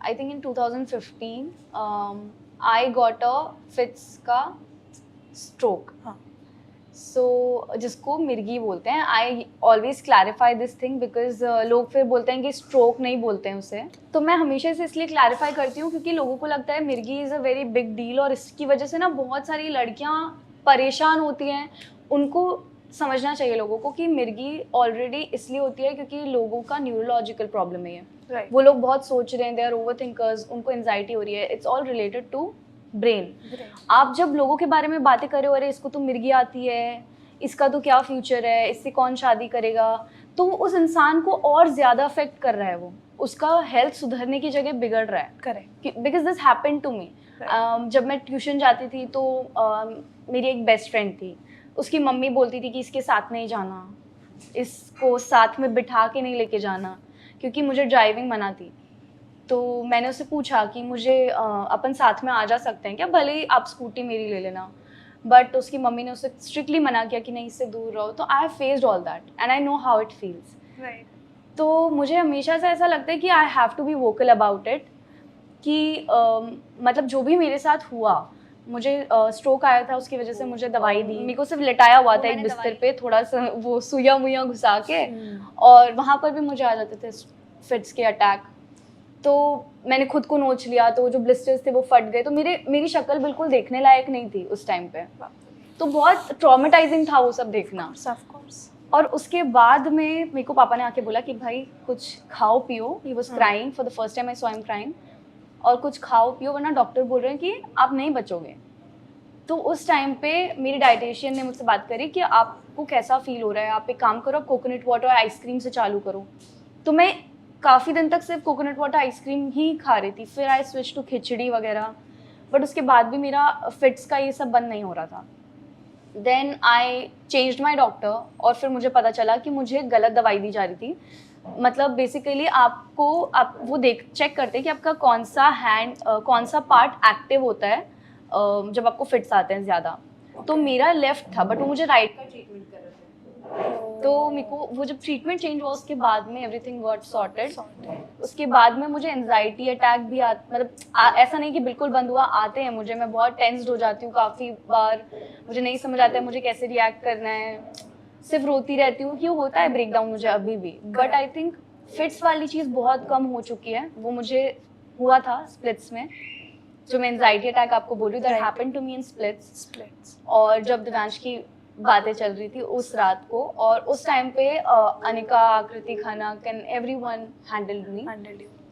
I think in 2015 I got a fits का stroke. सो जिसको मिर्गी बोलते हैं. I always clarify this thing because लोग फिर बोलते हैं कि स्ट्रोक नहीं बोलते हैं उसे. तो मैं हमेशा से इसलिए क्लैरिफाई करती हूँ क्योंकि लोगों को लगता है मिर्गी is a very big deal और इसकी वजह से ना बहुत सारी लड़कियाँ परेशान होती हैं. उनको समझना चाहिए लोगों को कि मिर्गी ऑलरेडी इसलिए होती है क्योंकि लोगों का न्यूरोलॉजिकल प्रॉब्लम है. Right. वो लोग बहुत सोच रहे हैं, दे आर ओवर थिंकर्स, उनको एंजाइटी हो रही है. It's all related to brain. आप जब लोगों के बारे में बातें कर रहे हो, अरे इसको तो मिर्गी आती है, इसका तो क्या फ्यूचर है, इससे कौन शादी करेगा, तो उस इंसान को और ज़्यादा अफेक्ट कर रहा है. वो उसका हेल्थ सुधरने की जगह बिगड़ रहा है. Correct. Because this happened to me. जब मैं ट्यूशन जाती थी तो मेरी एक बेस्ट फ्रेंड थी. उसकी मम्मी बोलती थी कि इसके साथ नहीं जाना, इसको साथ में बिठा के नहीं लेके जाना, क्योंकि मुझे ड्राइविंग मना थी. तो मैंने उससे पूछा कि मुझे अपन साथ में आ जा सकते हैं क्या, भले ही आप स्कूटी मेरी ले लेना. बट उसकी मम्मी ने उसे स्ट्रिक्टली मना किया कि नहीं, इससे दूर रहो. तो I have faced all that and I know how it feels. Right. तो मुझे हमेशा से ऐसा लगता है कि I have to be vocal about it. कि मतलब जो भी मेरे साथ हुआ, मुझे स्ट्रोक आया था, उसकी वजह से मुझे दवाई दी. मेरे को सिर्फ लिटाया हुआ था एक बिस्तर पे, थोड़ा सा वो सुइया मुइया घुसा के, और वहाँ पर भी मुझे आ जाते थे फिट्स के अटैक. तो मैंने खुद को नोच लिया, तो जो ब्लिस्टर्स थे वो फट गए. तो मेरी शक्ल बिल्कुल देखने लायक नहीं थी उस टाइम पे. तो बहुत ट्रॉमेटाइजिंग था वो सब देखना. और उसके बाद में मेरे को पापा ने आके बोला कि भाई कुछ खाओ पियो. He was crying for the first time I saw him crying. और कुछ खाओ पियो वरना डॉक्टर बोल रहे हैं कि आप नहीं बचोगे. तो उस टाइम पे मेरी डाइटिशियन ने मुझसे बात करी कि आपको कैसा फील हो रहा है, आप एक काम करो, कोकोनट वाटर और आइसक्रीम से चालू करो. तो मैं काफ़ी दिन तक सिर्फ कोकोनट वाटर आइसक्रीम ही खा रही थी. फिर आई स्विच टू खिचड़ी वगैरह. बट उसके बाद भी मेरा फिट्स का ये सब बंद नहीं हो रहा था. Then I changed my doctor और फिर मुझे पता चला कि मुझे गलत दवाई दी जा रही थी. मतलब बेसिकली आप वो चेक करते हैं कि आपका कौन सा पार्ट एक्टिव होता है जब आपको फिट्स आते हैं ज़्यादा. तो मेरा लेफ्ट था, बट वो मुझे राइट का ट्रीटमेंट कर रहे थे. तो मेरे को वो जब ट्रीटमेंट चेंज हुआ उसके बाद में एवरीथिंग गॉट सॉर्टेड. उसके बाद में मुझे एंजाइटी अटैक भी ऐसा नहीं कि बिल्कुल बंद हुआ, आते हैं मुझे. मैं बहुत टेंस्ड हो जाती हूँ काफ़ी बार. मुझे नहीं समझ आता है मुझे कैसे रिएक्ट करना है. सिर्फ रोती रहती हूँ कि होता है ब्रेकडाउन मुझे अभी भी. बट आई थिंक फिट्स वाली चीज़ बहुत कम हो चुकी है. वो मुझे हुआ था स्प्लिट्स में. जो मैं एंजाइटी अटैक आपको बोल रही हूँ, that happened to me in splits. और जब दिव्यांश की बातें चल रही थी उस रात को, और उस टाइम पे अनिका, आकृति खाना, कैन एवरीवन हैंडल्ड मी.